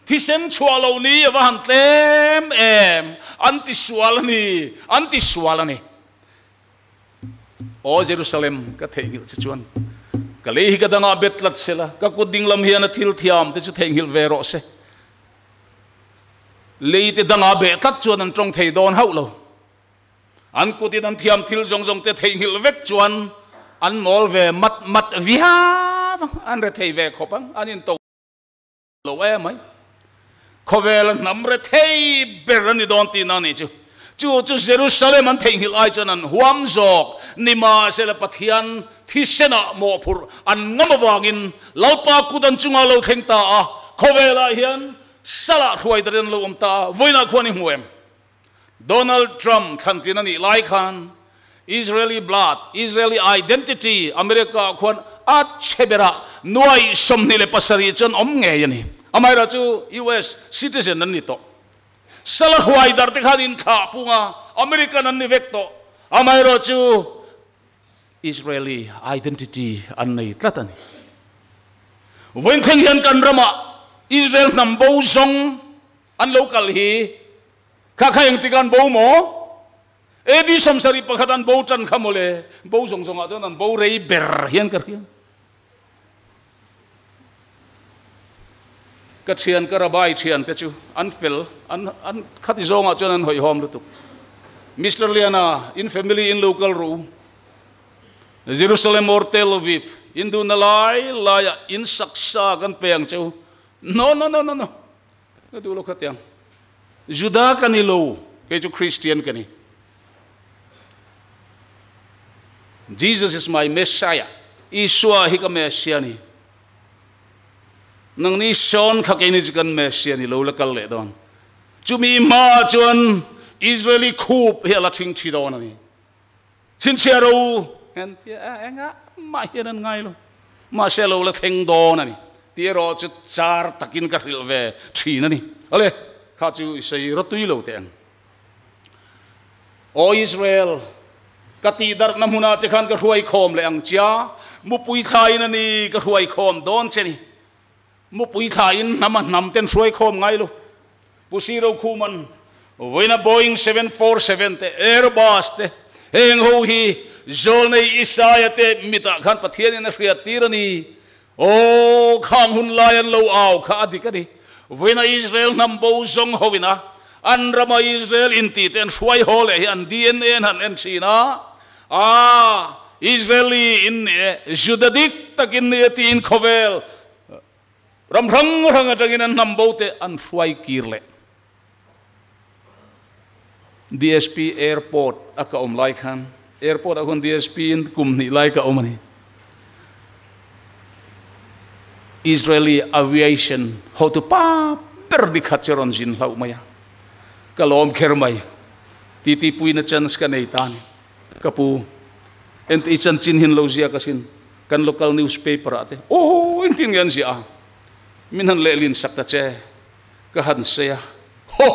thisen chualo ni wa han tlem em anti sualani o Jerusalem ka thengil chuan ka lehi ka danga betlat sela ka kuding lam hian thil thiam te chu thengil vero se leite danga betlat chuan an trong thei don haulo an kutin an thiam thil jong te thengil vek chuan an mol ve mat via an re thei ve khopang anin to lo e mai khovel nam re thei berani don ti na ni chu Jerusalem an thengil ai chuan an huam jok nima sela pathian thisena mo phur an ngamawangin lalpa kudan chunga lo thengta a khowela hian sala thuai daren lo omta voina khwani huem Donald Trump khantinani lai khan Israeli blood Israeli identity America khwan at chebera nuai somni le pasari chon om nge yani amaira chu US citizen an ni to sala huai dar te khanin tha punga American an ni vekto amaira chu Israeli identity an nei tlatani wen kheng hian kan rama Israel nam bo zong an local hi kha khayeng tikan bo mo edi samsari pakhatan bo tan khamole bo zong zong a ton an bo rei ber hian kar hian ka thian ka rabai thian te chu an fel an khati zong a chon an hoi hom lutuk Mr. Liana in family in local ru Jerusalem or Tel Aviv in Tunlai laya in saksa kan peyang chu no ka dulo khatyang Juda kanilo ke chu Christian kani Jesus is my Messiah Iswa hi ka Messiah ni nang ni son khakeni kan Messiah ni lo lakal le don chumi ma chuan Israeli khup he la thing thi don ani chin chiaro en enga ma hian ngai lo ma selo la theng don ani tiero chu char takin ka ril ve thin ani ale kha chu sei rotui lo ten o Israel kati dar namuna che khan ka huai khom le ang chia mupui thain ani ka huai khom don cheni mupui thain nam ten huai khom ngai lo pusiro khuman Wina Boeing 747 te Airbus te heng ho hi zol nei Isaiah te mita khan pathian in ria tirani o khang hun lion lo aw kha adikani wina Israel nam bo zong hovina an rama Israel inti ten huai hole an DNA han en china Israeli in judadik takin ne tin khovel ram rang atangin an nam bo te an huai kirle DSP airport aka lai khan airport akon DSP in kumni lai ka omani Israeli aviation how to pa per dikhacheron jin lau maya kalom khermai titi pui na chance ka nei tan kapu ent ichan chin hin lozia kasin kan local newspaper ate intin gan sia minhan lelin sakta che ka han se ho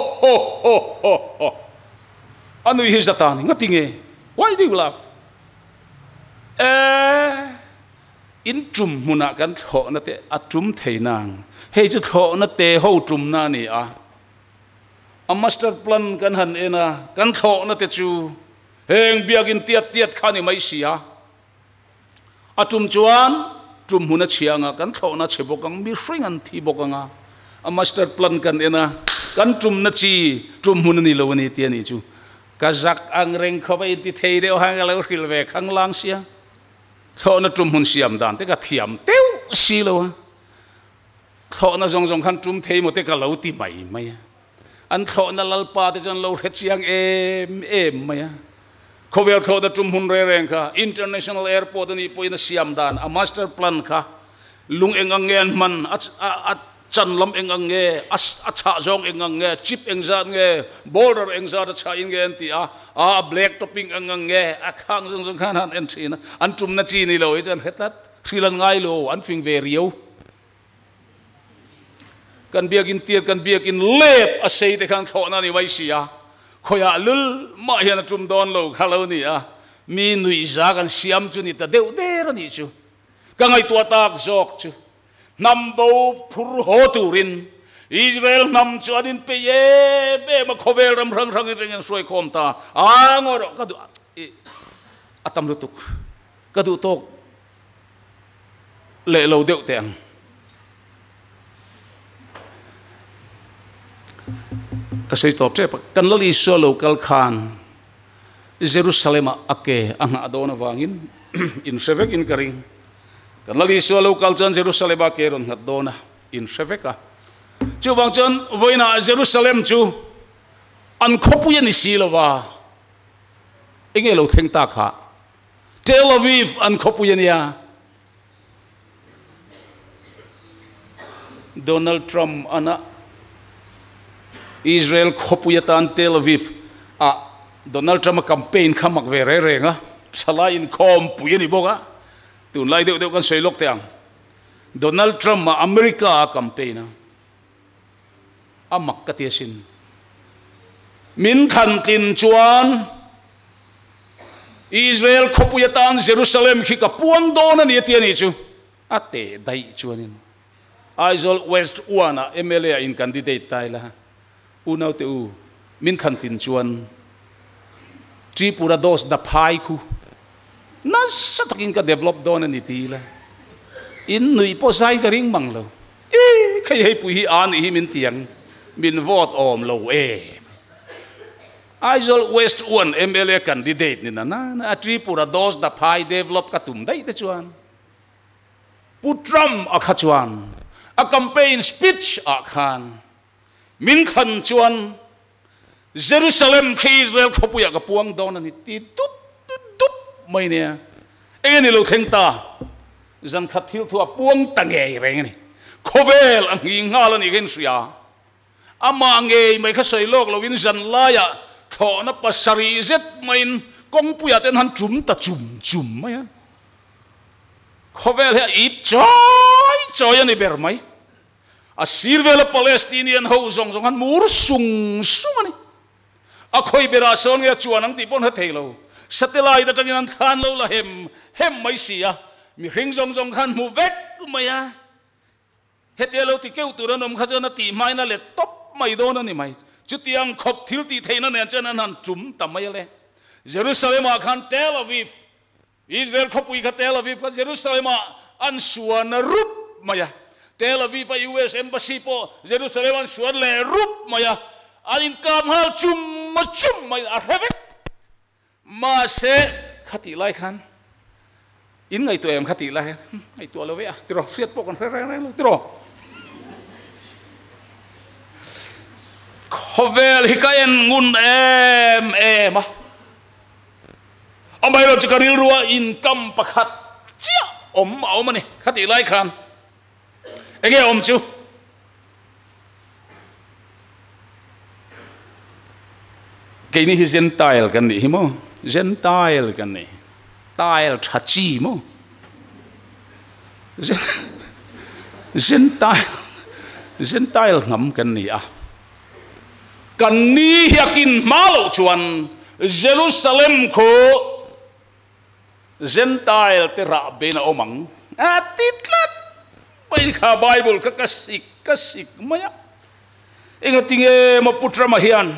anu hi zatani ngatinge why do you laugh in trum muna kan tho na te atum theinang hei chu tho na te ho trum na ni a master plan kan han ena kan tho na te chu heng biagin tiat khani mai sia atum chuan trum huna chianga kan thona chebokang mi hringan thi bokanga a master plan kan ena kan trum na chi trum huna ni lo ni ti ni chu kazak ang reng khawai ti thei deu hang lo ril ve khang lang sia thona trum hun siam dan te ka thiam teu si lo thona jong jong khan trum thei mo te ka lo ti mai mai an thona lalpa te jon lo het chiang em mai khovel thona trum hun re reng kha international airport ni poina siam dan a master plan kha lung engangen man a chan lam engange a cha jong engange chip engzat nge border engzat cha in gen ti a black topping engange a khang jong jong khan han en thina an tum na chi ni lo i jan hetat thrilan ngai lo an fing ve riau kan biak in tiat kan biak in lep a sei te khang thona ni wai sia khoya lul ma hian tum don lo khalo ni mi nui za kan siam chu ni ta deu der ni chu ka ngai tua tak jok chu nambo phur ho turin Israel nam chuanin pe ye be ma khovel ram rang rang ring soi khom ta angor ka du atam lutuk ka du tok le lo deu teng ka sei top che kan lali so local khan Jerusalem ake anga adona wangin in sevek in karing kan lali so local chan Jerusalem ake ron adona in seveka chu wang chan voina Jerusalem chu an khopu ni silawa enge lo theng ta kha Tel Aviv an khopu ya Donald Trump ana Israel khopuyatan Tel Aviv Donald Trump campaign khamak ve re renga sala in khom puyani boga tunlai deu deu kan soilok teang Donald Trump America campaign amak katiesin min khan tin chuan Israel khopuyatan Jerusalem khi ka puang don ani tiani chu ate dai chuanin Aizol West Uana MLA in candidate taila unaw te u min khan tin chuan Tripura dos da phai khu na sa takin ka develop don ani tila in nui po sai ka ring manglo khai hei pu hi an hi min tiang min vote om lo Aizol West Uan MLA candidate ni na Tripura dos da phai develop ka tum dai te chuan putram akhachuan a campaign speech akhan min khan chuan Jerusalem khi Israel khopuya ka puang don ani ti tup tup mai ne eni lo theng ta zan khat thil thua puang tange reng ni khovel ang hi ngal ani gen sia ama nge mai kha sei lok lo win zan la ya tho na pasari zet main kong puya ten han chum ta chum mai khovel ha ip choi ani ber mai a sirvela Palestinian ho zong zong han mur sung ani a khoi bera son ya chuan ang ti pon ha thelo satellite ta tangin than lo la hem mai sia mi ring zong zong khan mu vek maya hetelo ti keu turan khajana ti mai na le top mai don ani mai chutiang khop thil ti theina ne chanan han chum tamai le Jerusalem khan Tel Aviv Israel khopui kha Tel Aviv kha Jerusalem an suan rup maya Tel Aviv US embassy po Jerusalem an suan le rup maya alin kam hal chum mai a hevek ma se khati lai khan in ngai to em khati lai ai to lo ve tro siat po kon re lo tro khovel hikayen ngun em amai ro chikaril ruwa income pakhat chia om ni khati lai khan enge om chu cái này gentile kan ni mo gentile kan ni tile thachi mo gentile ngam kan ni kan ni yakin malo chuan Jerusalem ko gentile te ra bena omang atitlat pai kha Bible ka kasik maya ingatinge maputra mahian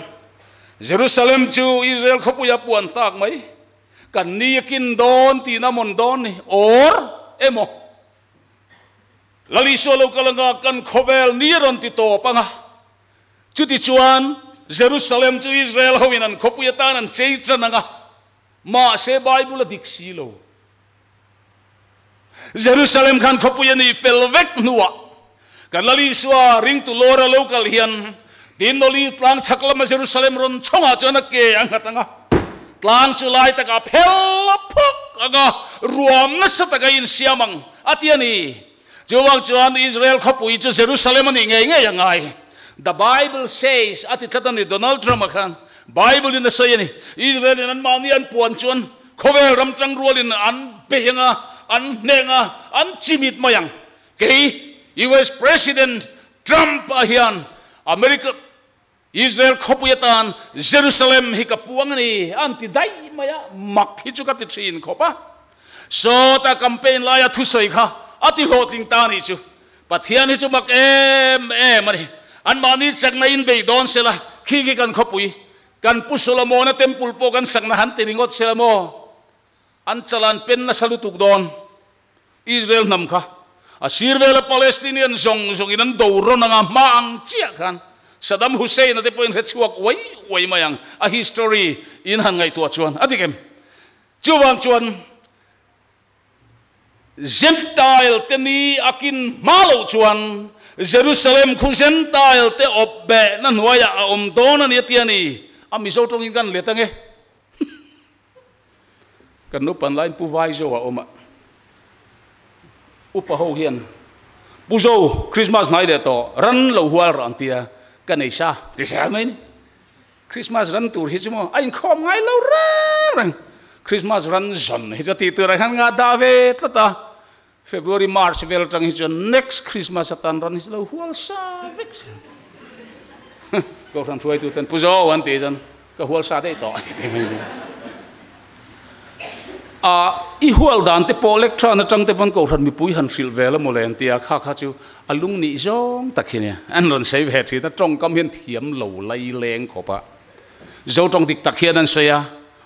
Jerusalem chu Israel khopuya puan tak mai kan ni kin don ti na mon don ni or emo lali so lo kalanga kan khovel niron ti to panga chuti chuan Jerusalem chu Israel hoin an khopuyatan an cheichananga ma se Bible diksi lo Jerusalem khan khopuyani felvek nuwa kan lali suwa ring tu lora local hian tin noli tlang chaklama Jerusalem ron chonga chana ke angatanga tlang chulai taka phel phok aga ruam na sataka in siamang atiani juwang chuan Israel khopui chu Jerusalem ani nge nge yangai the Bible says ati katani Donald Trump khan Bible in the sayani Israel in an mani an puan chuan khovel ram chang rualin an behenga an nenga an chimit mayang ke US President Trump ahian America Israel khopuyatan Jerusalem hikapuang ni anti dai maya mak hichukat chin khopa so ta campaign la ya thusai kha ati hoting ta ni chu pathian hi chu mak mari an mani chakna in be don sela khigi kan khopui kan pusolamo na temple po kan sakna han tiringot selamo an chalan pen na salutuk don Israel nam kha asirvela Palestinian zong inan dowro na maang chia kan Saddam Hussein na tepoin retsuak way mayang a history in han ngai tua chuan adikem chuwang chuan Gentile teni akin malo chuan Jerusalem khu Gentile te obbe na nuaya a dona ni tiani ami so tongin kan letange kan no pan line pu vai zo a oma upa ho hian puzo Christmas ngai de to ran lo hual ran tia Ganesha, this happening. Christmas run tour, his mo. I come, I love Christmas run son. He's a theater. I can get David. February, March, Veltang is your next Christmas at run his low whole savage. Go from 2 to 10. Puzo, 1 day, and go whole Saturday. Ihual dante po lecture na tang tepan ko han mi pui han fil vela molen tia kha kha chu alung ni zong takhine an ron sei het chi ta tong kam hian thiam lo lai leng khopa zo tong dik takhian an soya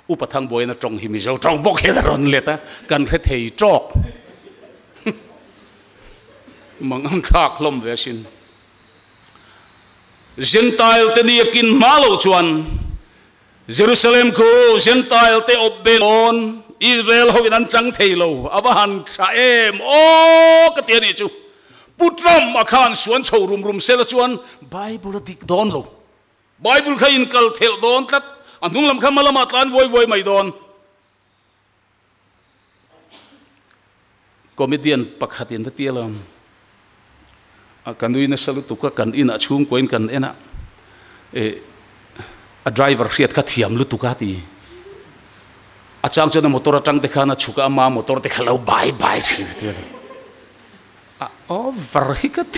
upathang boy na tong hi mi zo tong bok he ron leta kan phe thei trok mang ang thak lom ve sin Gentile te ni kin malo chuan Jerusalem ko Gentile te obben Israel hoin an chang theilo abahan cha o katiani chu putram akhan suan chho rum sela chuan Bible dik don lo Bible kha in kal thel don tat anung lam kha malama tlan voi mai don comedian pakhatin tatialam akanui na salutu ka kan ina chung koin kan ena a driver riat ka thiam lu tu ka ti achang chona motor atang dekha na chuka ma motor dekha lo bye verhikat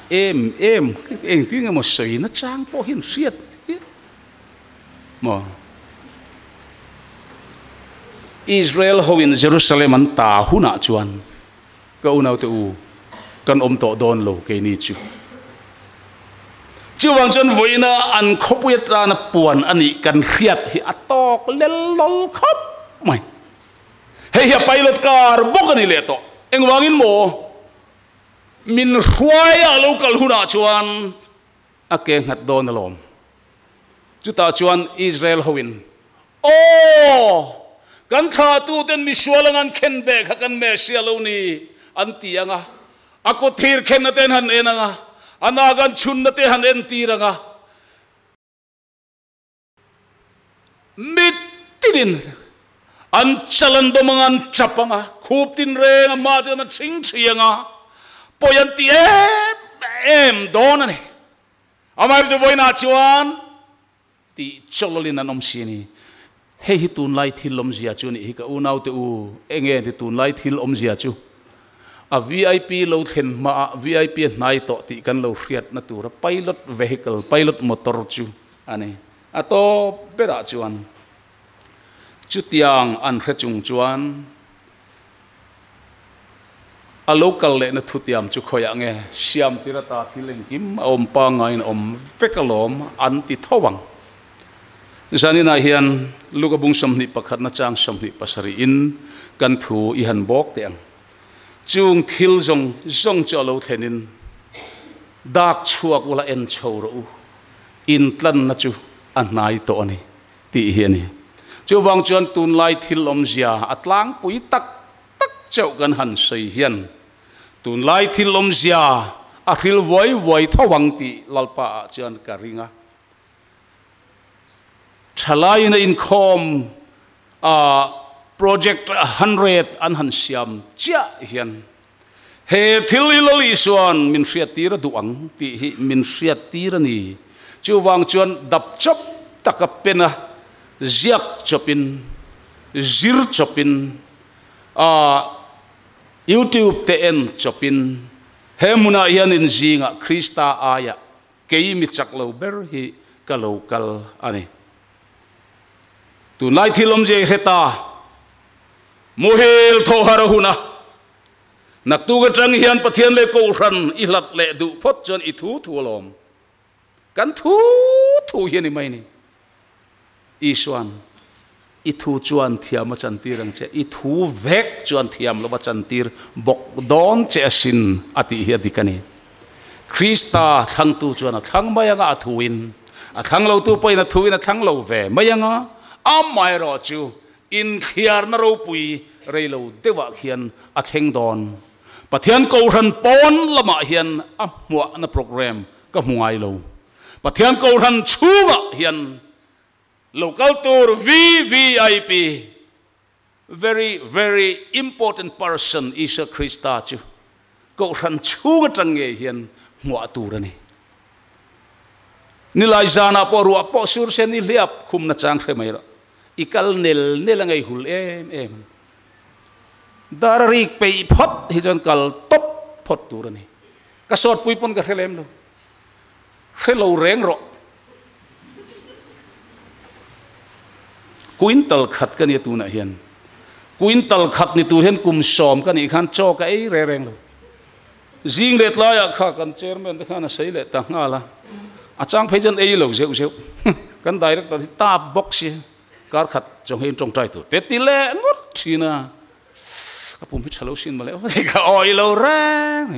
em ting mo soi na chang po hin riat mo Israel ho in Jerusalem an ta huna chuan ka unaw te u kan to don lo ke ni chu Chuwang chon voina an khopuitra na puan ani kan riat hi atok lelol khop mai hei ha pilot car bokani leto engwangin mo min huaya local huna chuan ake ngat don lom chuta chuan Israel hoin kan tha tu ten mi swalangan khen be kha kan me sialo ni antianga ako thir khen na ten han enanga anagan chunnate han entiranga mitidin an chalan domangan chapanga khuptin re ma jana ching chianga poyanti em donane amar jo voina chuan ti chololin anom sini he hi Tunlai Thil Awmzia chu ni hi ka unau te u enge ti Tunlai Thil Awmzia chu a VIP lo then ma VIP nai to ti kan lo riat na tur pilot vehicle pilot motor chu ani ato bera chuan chutiang an khachung chuan a local le na thutiam chu khoya nge siam tirata thileng kim om pa ngain om vekalom anti thowang zanina hian lugabung samni pakhat na chang samni pasari in kan thu i han bok te ang chung thil zong cho lo thenin dak chuak ula en chho ro in tlan na chu anai to ani ti hi ani chu wang chuan tunlai thil Awmzia atlang pui tak chau kan han sei hian tunlai thil Awmzia a ril voi thawang ti lalpa chuan ka ringa thalai na in khom project 100 an han siam chia hian he thil lali suan min hriat tira duang ti hi min hriat tira ni chu wang chuan dap chop taka pena ziak chopin zir chopin YouTube te en chopin hemuna hian in zinga Krista aya kei mi chak lo ber hi ka local ani tunlai thil Awmzia heta mohel tho harahuna nak tu ga tang hian pathian le ko ran i hlat le du phot chon i thu lom kan thu hian i mai ni i swan i thu chuan thiam chan tirang che i thu vek chuan thiam lo chan tir bok don che asin ati hi dikani Krista thang tu chuan a thang mayanga a thuin a thang lo tu poina thuin a thang lo ve mayanga amai ro chu in khiar na ro pui reilo dewa khian a theng don pathian ko ran pon lama hian a muwa na program ka mungai lo pathian ko ran chuwa hian local tour VVIP very important person is a Krista chu ko ran chuwa change hian muwa tur ani nilai jana po ru po sur sen ni liap khum na chang the mai ra ikal nel nelangai hul em dararik pe phot hi jon kal top phot turani ka sot pui pon ka khelem lo khelo reng ro quintal khat kan tu na hian quintal khat ni tu hian kum som kan i khan cho ka ei re reng lo jing let la ya kha kan chairman ta khana sei le ta ngala achang phaijan ei lo zeu kan director ta box kar khat chong hin trong trai tu te ti le ngot thina apum hi chalo sin male ka oi lo rang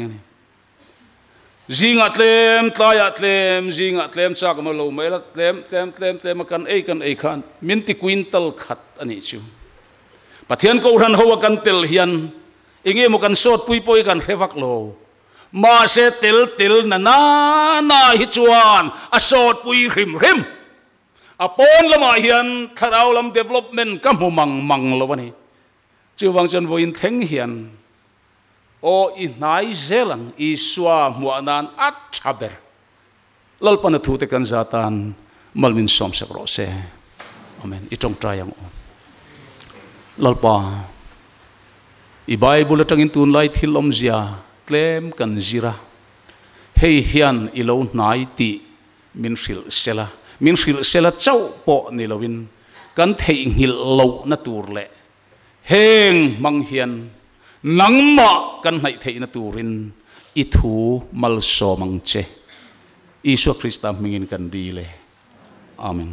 zinga tlem tlaya tlem zinga tlem chak ma lo mai la tlem kan ei khan min ti quintal khat ani chu pathian ko ran ho kan tel hian inge mo kan sot pui kan rewak lo ma se tel na hi chuan a sot pui rim apon lama hian tharau lam development kam mang lo wani chu wang chen voin theng hian o i nai zelang i swa muanan at chaber lalpana thu te kan zatan malmin som sak ro se amen i tong trayang o lalpa i bible atangin tunlai thil Awmzia tlem kan zira hei hian i lo nai ti min hril sela chau po ni lovin kan thei ngil lo na tur le heng mang hian nangma kan nai thei na turin i thu mal so mang che Isu Krista mingin kan di le amen.